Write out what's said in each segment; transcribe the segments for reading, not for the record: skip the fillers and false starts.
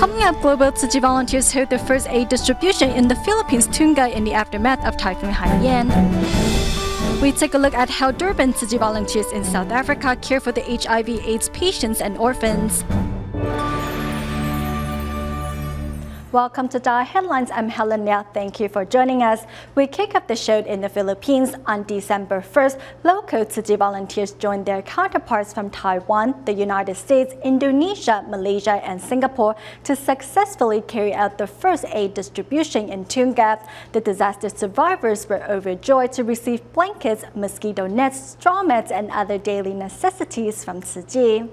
Coming up, global Tzu Chi volunteers hold the first aid distribution in the Philippines Tun-ga in the aftermath of Typhoon Haiyan. We take a look at how Durban Tzu Chi volunteers in South Africa care for the HIV/AIDS patients and orphans. Welcome to DaAi Headlines. I'm Helen Nia. Thank you for joining us. We kick off the show in the Philippines. On December 1st, local Tzu Chi volunteers joined their counterparts from Taiwan, the United States, Indonesia, Malaysia, and Singapore to successfully carry out the first aid distribution in Tun-ga. The disaster survivors were overjoyed to receive blankets, mosquito nets, straw mats, and other daily necessities from Tzu Chi.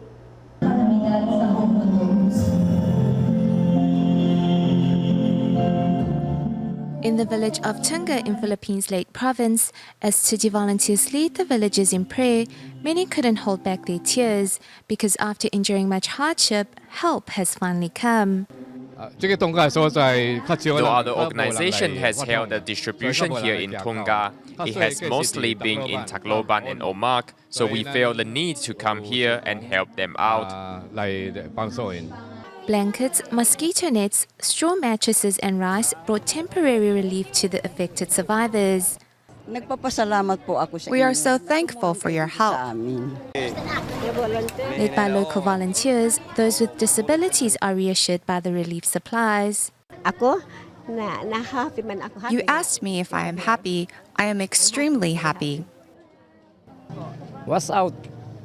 In the village of Tun-ga in Philippines Lake Province, as Tzu Chi volunteers lead the villagers in prayer, many couldn't hold back their tears because after enduring much hardship, help has finally come. No other organization has held a distribution here in Tun-ga. It has mostly been in Tacloban and Omak, so we felt the need to come here and help them out. Blankets, mosquito nets, straw mattresses and rice brought temporary relief to the affected survivors. We are so thankful for your help. Led by local volunteers, those with disabilities are reassured by the relief supplies. You asked me if I am happy. I am extremely happy. What's out?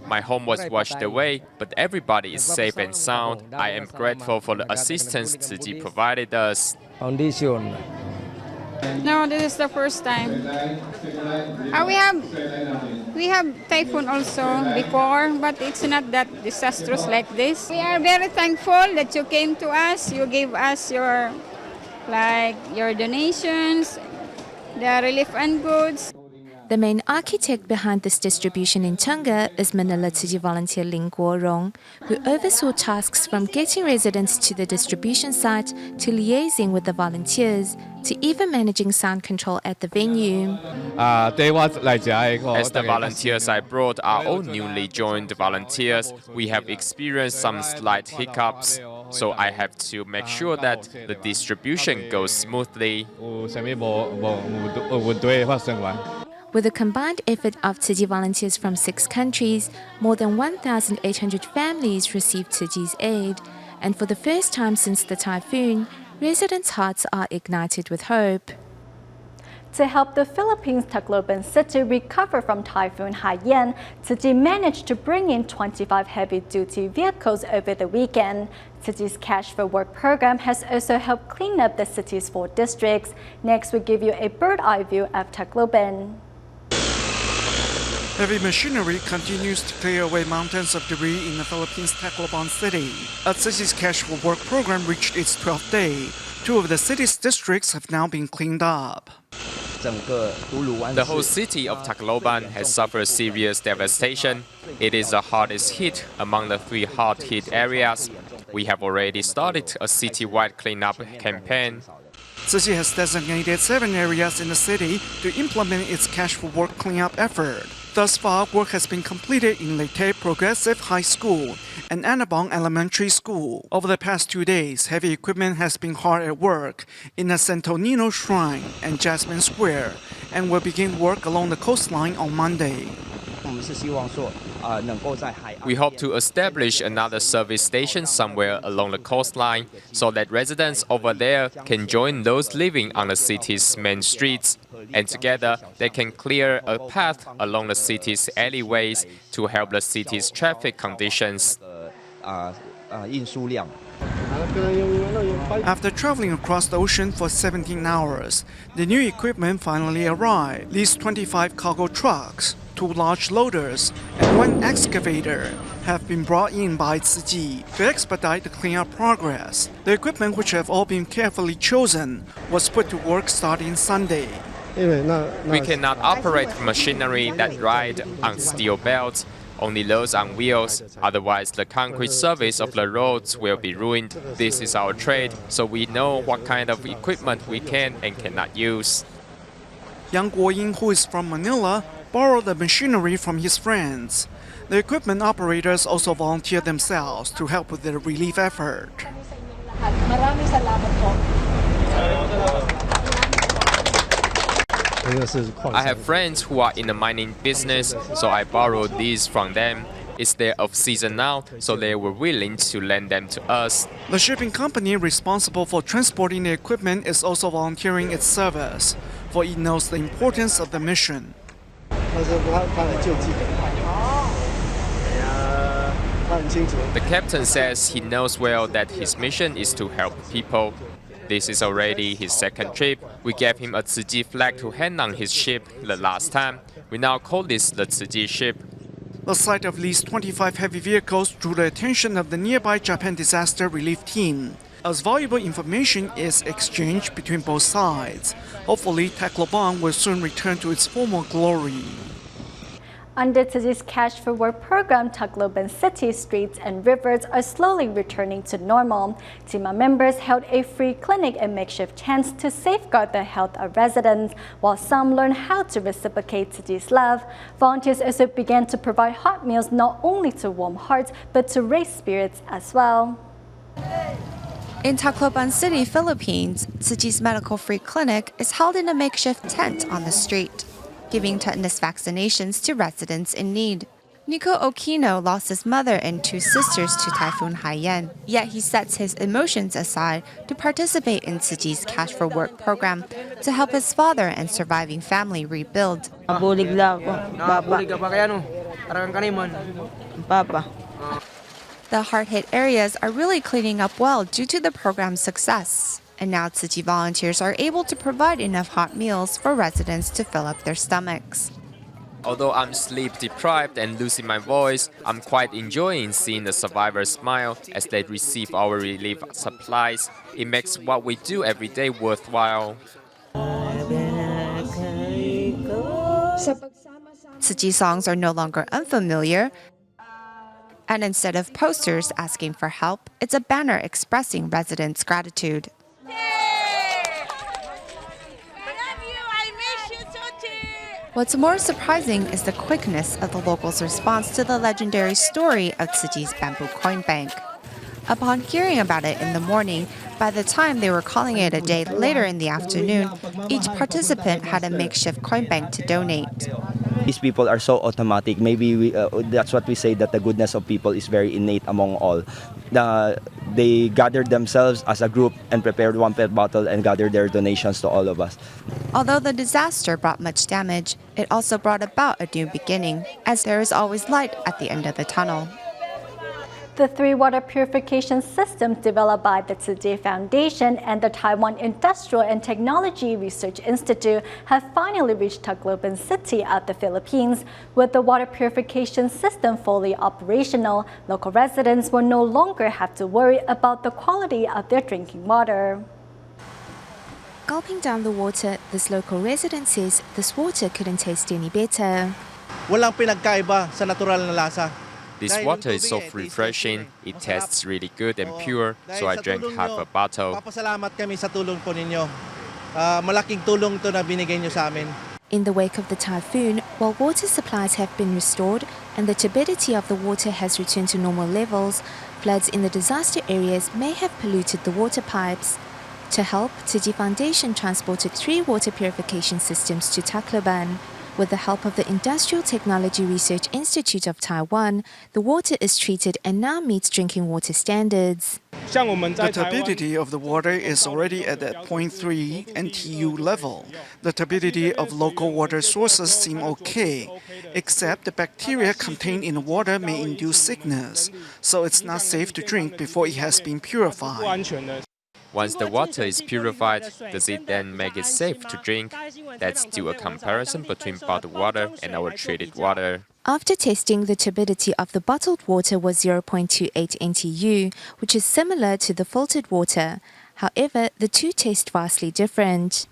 My home was washed away, but everybody is safe and sound. I am grateful for the assistance Tzu Chi provided us. Foundation. No, this is the first time. We have typhoon also before, but it's not that disastrous like this. We are very thankful that you came to us. You gave us your donations, the relief and goods. The main architect behind this distribution in Tun-ga is Manila Tzu Chi volunteer Ling Guo-rong, who oversaw tasks from getting residents to the distribution site to liaising with the volunteers to even managing sound control at the venue. As the volunteers I brought are all newly joined volunteers, we have experienced some slight hiccups, so I have to make sure that the distribution goes smoothly. With a combined effort of Tzu Chi volunteers from 6 countries, more than 1,800 families received Tzu Chi's aid. And for the first time since the typhoon, residents' hearts are ignited with hope. To help the Philippines Tacloban city recover from Typhoon Haiyan, Tzu Chi managed to bring in 25 heavy-duty vehicles over the weekend. Tzu Chi's Cash for Work program has also helped clean up the city's 4 districts. Next, we give you a bird's-eye view of Tacloban. Heavy machinery continues to clear away mountains of debris in the Philippines Tacloban city. As Tzu Chi's Cash for Work program reached its 12th day, 2 of the city's districts have now been cleaned up. The whole city of Tacloban has suffered serious devastation. It is the hardest hit among the 3 hard-hit areas. We have already started a citywide cleanup campaign. Tzu Chi has designated 7 areas in the city to implement its Cash for Work cleanup effort. Thus far, work has been completed in Leyte Progressive High School and Anabong Elementary School. Over the past 2 days, heavy equipment has been hard at work in the Santo Nino Shrine and Jasmine Square and will begin work along the coastline on Monday. We hope to establish another service station somewhere along the coastline so that residents over there can join those living on the city's main streets. And together, they can clear a path along the city's alleyways to help the city's traffic conditions. After traveling across the ocean for 17 hours, the new equipment finally arrived. These 25 cargo trucks, 2 large loaders, and 1 excavator have been brought in by Tzu Chi to expedite the cleanup progress. The equipment, which have all been carefully chosen, was put to work starting Sunday. We cannot operate machinery that ride on steel belts, only those on wheels, otherwise the concrete surface of the roads will be ruined. This is our trade, so we know what kind of equipment we can and cannot use. Yang Guoying, who is from Manila, borrowed the machinery from his friends. The equipment operators also volunteered themselves to help with the relief effort. At maraming salamat po. I have friends who are in the mining business, so I borrowed these from them. It's their off-season now, so they were willing to lend them to us. The shipping company responsible for transporting the equipment is also volunteering its service, for it knows the importance of the mission. The captain says he knows well that his mission is to help people. This is already his second trip. We gave him a Tzu Chi flag to hang on his ship the last time. We now call this the Tzu Chi ship. The sight of these 25 heavy vehicles drew the attention of the nearby Japan disaster relief team, as valuable information is exchanged between both sides. Hopefully, Tacloban will soon return to its former glory. Under Tzu Chi's Cash for Work program, Tacloban city streets and rivers are slowly returning to normal. TIMA members held a free clinic and makeshift tents to safeguard the health of residents, while some learned how to reciprocate Tzu Chi's love. Volunteers also began to provide hot meals not only to warm hearts, but to raise spirits as well. In Tacloban City, Philippines, Tzu Chi's medical free clinic is held in a makeshift tent on the street, giving tetanus vaccinations to residents in need. Nico Okino lost his mother and two sisters to Typhoon Haiyan, yet he sets his emotions aside to participate in Tzu Chi's Cash for Work program to help his father and surviving family rebuild. The hard-hit areas are really cleaning up well due to the program's success. And now Tzu Chi volunteers are able to provide enough hot meals for residents to fill up their stomachs. Although I'm sleep deprived and losing my voice, I'm quite enjoying seeing the survivors smile as they receive our relief supplies. It makes what we do every day worthwhile. Tzu Chi songs are no longer unfamiliar. And instead of posters asking for help, it's a banner expressing residents' gratitude. What's more surprising is the quickness of the locals' response to the legendary story of Tzu Chi's bamboo coin bank. Upon hearing about it in the morning, by the time they were calling it a day later in the afternoon, each participant had a makeshift coin bank to donate. These people are so automatic. Maybe that's what we say, that the goodness of people is very innate among all. They gathered themselves as a group and prepared one pet bottle and gathered their donations to all of us. Although the disaster brought much damage, it also brought about a new beginning, as there is always light at the end of the tunnel. The 3 water purification systems developed by the Tzu Chi Foundation and the Taiwan Industrial and Technology Research Institute have finally reached Tacloban City of the Philippines. With the water purification system fully operational, local residents will no longer have to worry about the quality of their drinking water. Gulping down the water, this local resident says this water couldn't taste any better. Walang pinagkaiba sa natural na lasa. This water is so refreshing, it tastes really good and pure, so I drank half a bottle. Papasalamat kami sa tulong po ninyo. Malaking tulong to na binigay nyo sa amin. In the wake of the typhoon, while water supplies have been restored and the turbidity of the water has returned to normal levels, floods in the disaster areas may have polluted the water pipes. To help, Tzu Chi Foundation transported 3 water purification systems to Tacloban. With the help of the Industrial Technology Research Institute of Taiwan, the water is treated and now meets drinking water standards. The turbidity of the water is already at that 0.3 NTU level. The turbidity of local water sources seem okay, except the bacteria contained in the water may induce sickness, so it's not safe to drink before it has been purified. Once the water is purified, does it then make it safe to drink? Let's do a comparison between bottled water and our treated water. After testing, the turbidity of the bottled water was 0.28 NTU, which is similar to the filtered water. However, the two taste vastly different.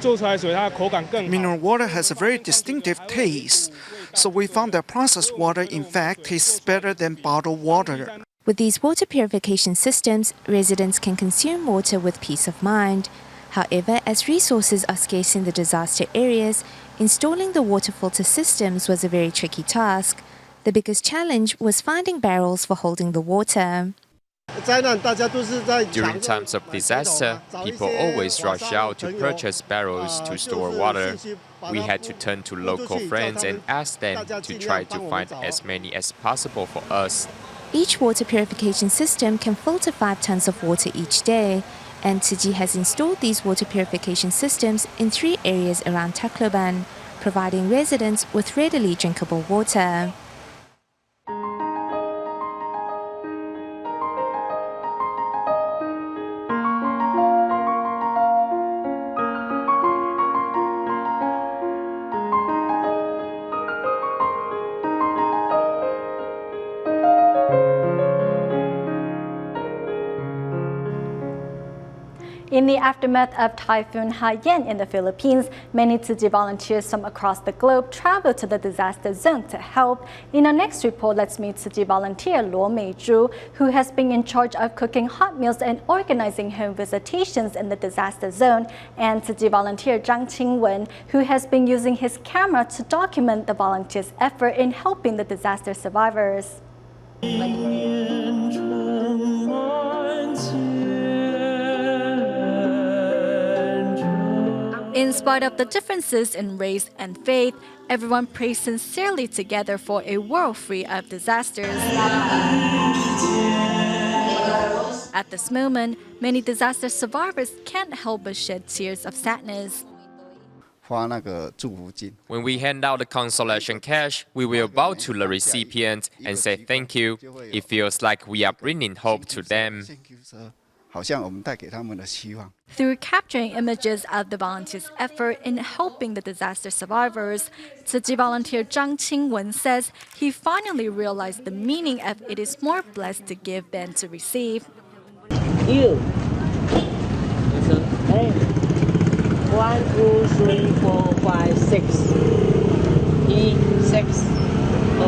Mineral water has a very distinctive taste, so we found that processed water in fact tastes better than bottled water. With these water purification systems, residents can consume water with peace of mind. However, as resources are scarce in the disaster areas, installing the water filter systems was a very tricky task. The biggest challenge was finding barrels for holding the water. During times of disaster, people always rush out to purchase barrels to store water. We had to turn to local friends and ask them to try to find as many as possible for us. Each water purification system can filter 5 tons of water each day, and Tzu Chi has installed these water purification systems in 3 areas around Tacloban, providing residents with readily drinkable water. In the aftermath of Typhoon Haiyan in the Philippines, many Tzu Chi volunteers from across the globe traveled to the disaster zone to help. In our next report, let's meet Tzu Chi volunteer Luo Meizhu, who has been in charge of cooking hot meals and organizing home visitations in the disaster zone, and Tzu Chi volunteer Zhang Qingwen, who has been using his camera to document the volunteers' effort in helping the disaster survivors. In spite of the differences in race and faith, everyone prays sincerely together for a world free of disasters. At this moment, many disaster survivors can't help but shed tears of sadness. When we hand out the consolation cash, we will bow to the recipient and say thank you. It feels like we are bringing hope to them. Through capturing images of the volunteers' effort in helping the disaster survivors, Tzu Chi volunteer Zhang Qingwen says he finally realized the meaning of it is more blessed to give than to receive. You. 1, 2, 3, 4, 5, 6. 6.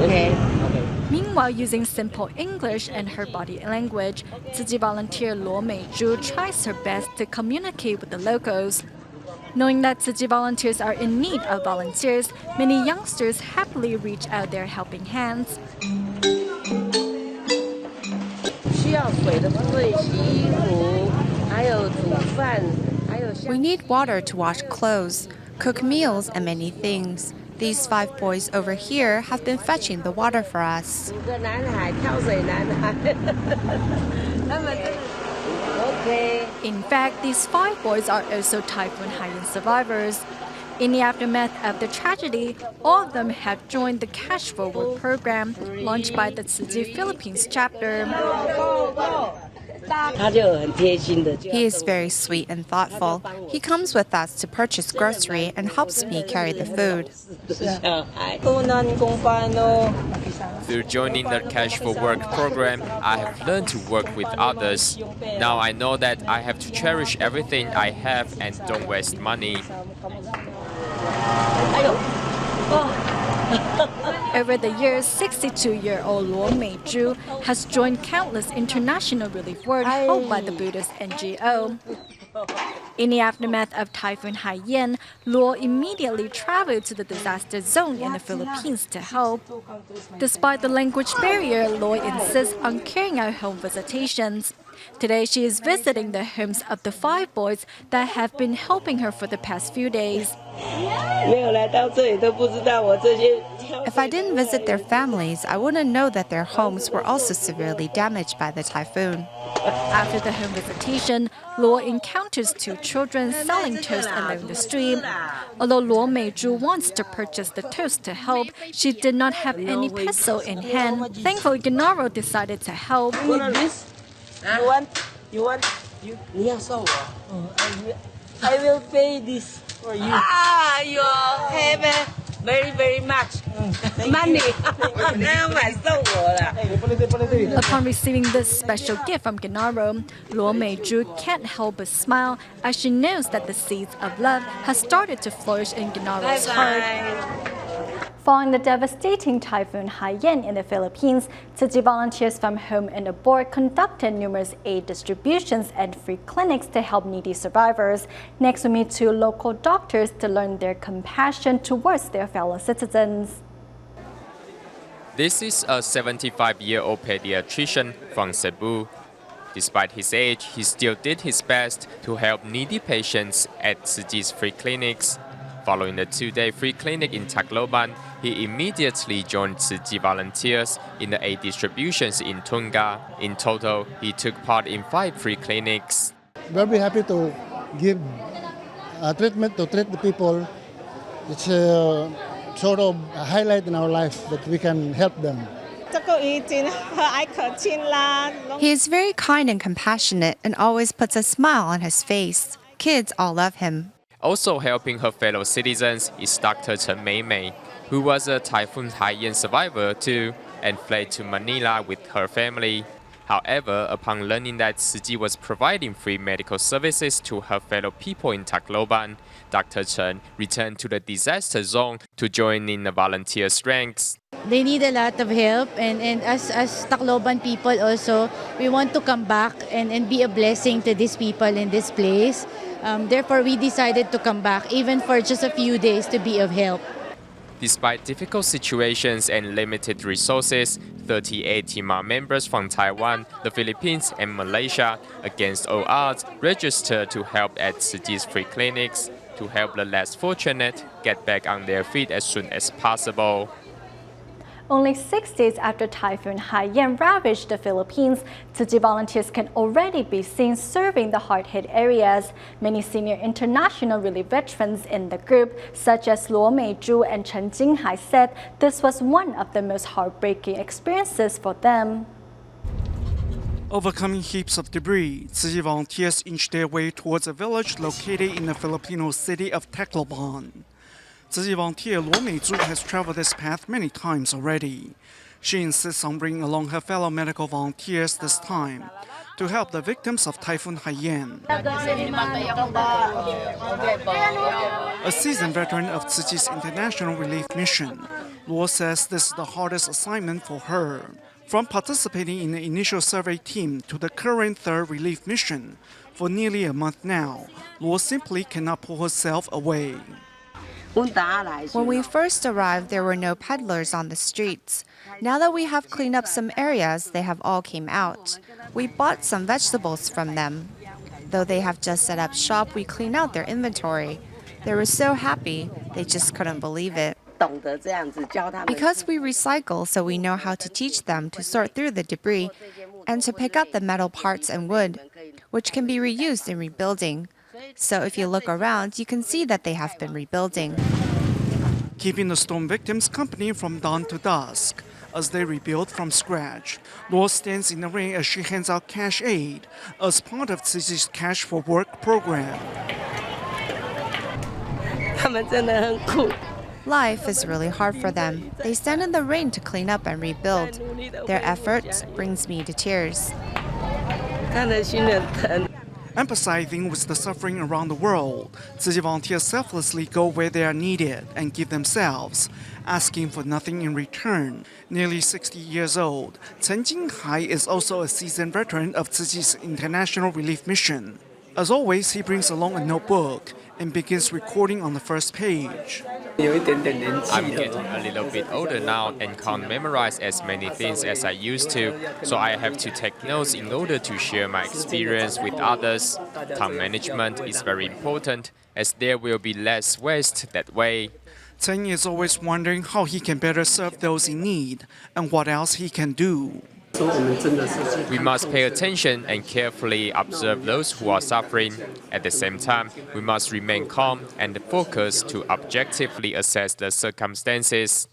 Okay. Meanwhile, using simple English and her body language, Tzu Chi volunteer Luo Meizhu tries her best to communicate with the locals. Knowing that Tzu Chi volunteers are in need of volunteers, many youngsters happily reach out their helping hands. We need water to wash clothes, cook meals, and many things. These 5 boys over here have been fetching the water for us. In fact, these 5 boys are also Typhoon Haiyan survivors. In the aftermath of the tragedy, all of them have joined the Cash Forward program launched by the Tzu Chi Philippines chapter. He is very sweet and thoughtful. He comes with us to purchase grocery and helps me carry the food. Through joining the Cash for Work program, I have learned to work with others. Now I know that I have to cherish everything I have and don't waste money. Over the years, 62-year-old Luo Meizhu has joined countless international relief work held by the Buddhist NGO. In the aftermath of Typhoon Haiyan, Luo immediately traveled to the disaster zone in the Philippines to help. Despite the language barrier, Luo insists on carrying out home visitations. Today, she is visiting the homes of the 5 boys that have been helping her for the past few days. If I didn't visit their families, I wouldn't know that their homes were also severely damaged by the typhoon. After the home visitation, Luo encounters 2 children selling toast along the street. Although Luo Meizhu wants to purchase the toast to help, she did not have any peso in hand. Thankfully, Gennaro decided to help. You want? I will pay this for you. You have very, very much money. Upon receiving this special gift from Gennaro, Luo Meizhu can't help but smile as she knows that the seeds of love has started to flourish in Gennaro's heart. Following the devastating Typhoon Haiyan in the Philippines, Tzu Chi volunteers from home and abroad conducted numerous aid distributions and free clinics to help needy survivors. Next, we meet 2 local doctors to learn their compassion towards their fellow citizens. This is a 75-year-old pediatrician from Cebu. Despite his age, he still did his best to help needy patients at Tzu Chi's free clinics. Following the 2-day free clinic in Tacloban, he immediately joined Tzu Chi volunteers in the aid distributions in Tun-ga. In total, he took part in 5 free clinics. Very happy to give treatment to treat the people. It's a sort of a highlight in our life that we can help them. He is very kind and compassionate and always puts a smile on his face. Kids all love him. Also helping her fellow citizens is Dr. Chen Mei, who was a Typhoon Haiyan survivor too and fled to Manila with her family. However, upon learning that Tzu Chi was providing free medical services to her fellow people in Tacloban, Dr. Chen returned to the disaster zone to join in the volunteer ranks. They need a lot of help, and as Tacloban people also, we want to come back and be a blessing to these people in this place. Therefore, we decided to come back, even for just a few days, to be of help. Despite difficult situations and limited resources, 38 TIMA members from Taiwan, the Philippines, and Malaysia, against all odds, registered to help at Tzu Chi's free clinics to help the less fortunate get back on their feet as soon as possible. Only 6 days after Typhoon Haiyan ravaged the Philippines, Tzu Chi volunteers can already be seen serving the hard-hit areas. Many senior international relief veterans in the group, such as Luo Meizhu and Chen Jinghai, said this was one of the most heartbreaking experiences for them. Overcoming heaps of debris, Tzu Chi volunteers inch their way towards a village located in the Filipino city of Tacloban. Tzu Chi volunteer Luo Meizhu has traveled this path many times already. She insists on bringing along her fellow medical volunteers this time to help the victims of Typhoon Haiyan. A seasoned veteran of Tzu Chi's international relief mission, Luo says this is the hardest assignment for her. From participating in the initial survey team to the current 3rd relief mission, for nearly a month now, Luo simply cannot pull herself away. When we first arrived, there were no peddlers on the streets. Now that we have cleaned up some areas, they have all came out. We bought some vegetables from them. Though they have just set up shop, we cleaned out their inventory. They were so happy, they just couldn't believe it. Because we recycle, so we know how to teach them to sort through the debris and to pick up the metal parts and wood, which can be reused in rebuilding. So if you look around, you can see that they have been rebuilding. Keeping the storm victims company from dawn to dusk as they rebuild from scratch, Luo stands in the rain as she hands out cash aid as part of Tzu Chi's Cash for Work program. Life is really hard for them. They stand in the rain to clean up and rebuild. Their efforts brings me to tears. Empathizing with the suffering around the world, Tzu Chi volunteers selflessly go where they are needed and give themselves, asking for nothing in return. Nearly 60 years old, Chen Jinghai is also a seasoned veteran of Tzu Chi's international relief mission. As always, he brings along a notebook and begins recording on the first page. I'm getting a little bit older now and can't memorize as many things as I used to, so I have to take notes in order to share my experience with others. Time management is very important, as there will be less waste that way. Chen is always wondering how he can better serve those in need and what else he can do. We must pay attention and carefully observe those who are suffering. At the same time, we must remain calm and focused to objectively assess the circumstances.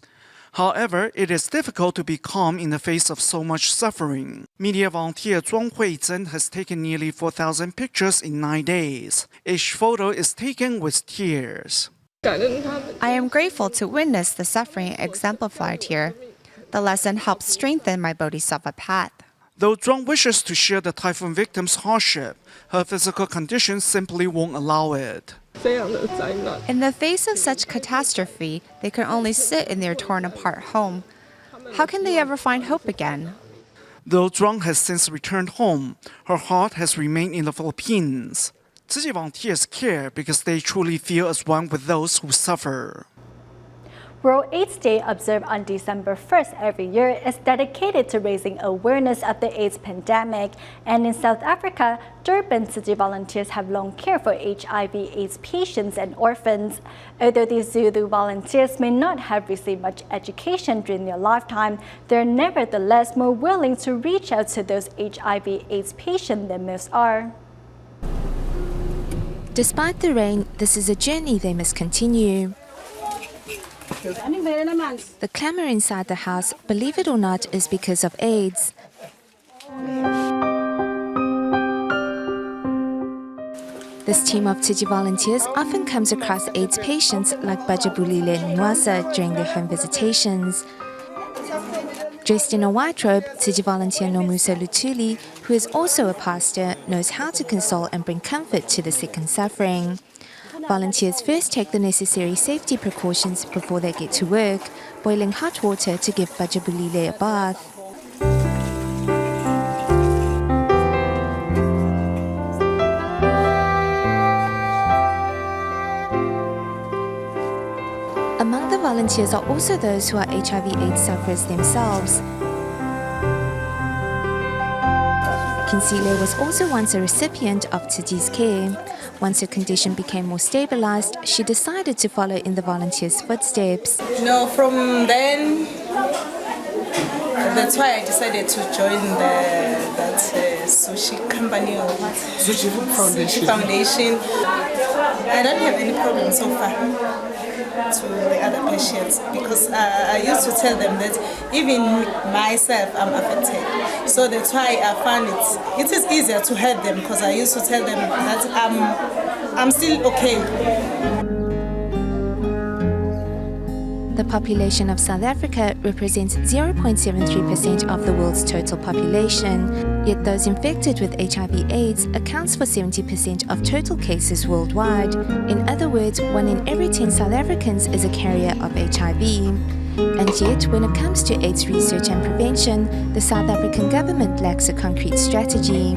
However, it is difficult to be calm in the face of so much suffering. Media volunteer Zhuang Huizhen has taken nearly 4,000 pictures in 9 days. Each photo is taken with tears. I am grateful to witness the suffering exemplified here. The lesson helps strengthen my bodhisattva path. Though Zhuang wishes to share the typhoon victims' hardship, her physical condition simply won't allow it. In the face of such catastrophe, they can only sit in their torn-apart home. How can they ever find hope again? Though Zhuang has since returned home, her heart has remained in the Philippines. Tzu Chi volunteers care because they truly feel as one with those who suffer. World AIDS Day, observed on December 1st every year, is dedicated to raising awareness of the AIDS pandemic. And in South Africa, Durban Tzu Chi volunteers have long cared for HIV/AIDS patients and orphans. Although these Zulu volunteers may not have received much education during their lifetime, they're nevertheless more willing to reach out to those HIV/AIDS patients than most are. Despite the rain, this is a journey they must continue. The clamour inside the house, believe it or not, is because of AIDS. This team of Tzu Chi volunteers often comes across AIDS patients like Bajabulile Nwasa during their home visitations. Dressed in a white robe, Tzu Chi volunteer Nomusa Lutuli, who is also a pastor, knows how to console and bring comfort to the sick and suffering. Volunteers first take the necessary safety precautions before they get to work, boiling hot water to give Bajabulile a bath. Among the volunteers are also those who are HIV/AIDS sufferers themselves. Kinsile was also once a recipient of Tzu Chi's care. Once her condition became more stabilized, she decided to follow in the volunteers' footsteps. From then, that's why I decided to join that sushi company or Sushi Foundation. I don't have any problem so far to the other patients because I used to tell them that even myself I'm affected. So that's why I found it is easier to help them because I used to tell them that I'm still okay. The population of South Africa represents 0.73% of the world's total population, yet those infected with HIV/AIDS accounts for 70% of total cases worldwide. In other words, 1 in every 10 South Africans is a carrier of HIV. And yet, when it comes to AIDS research and prevention, the South African government lacks a concrete strategy.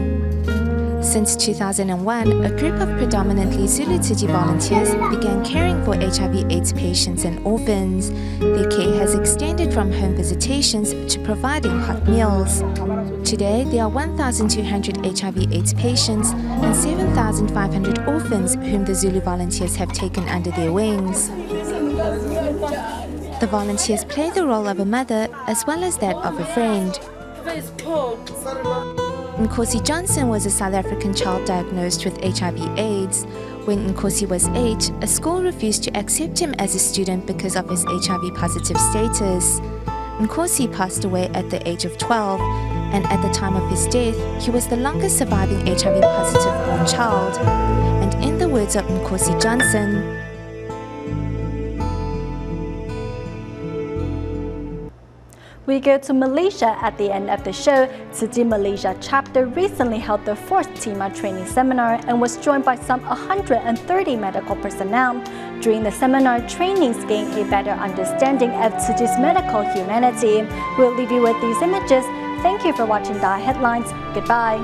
Since 2001, a group of predominantly Zulu Tzu Chi volunteers began caring for HIV/AIDS patients and orphans. Their care has extended from home visitations to providing hot meals. Today, there are 1,200 HIV/AIDS patients and 7,500 orphans whom the Zulu volunteers have taken under their wings. The volunteers play the role of a mother as well as that of a friend. Nkosi Johnson was a South African child diagnosed with HIV/AIDS. When Nkosi was 8, a school refused to accept him as a student because of his HIV-positive status. Nkosi passed away at the age of 12, and at the time of his death, he was the longest surviving HIV-positive born child. And in the words of Nkosi Johnson, we go to Malaysia at the end of the show. Tzu Chi Malaysia chapter recently held the 4th TIMA training seminar and was joined by some 130 medical personnel. During the seminar, trainees gained a better understanding of Tzu Chi's medical humanity. We'll leave you with these images. Thank you for watching DaAi Headlines. Goodbye.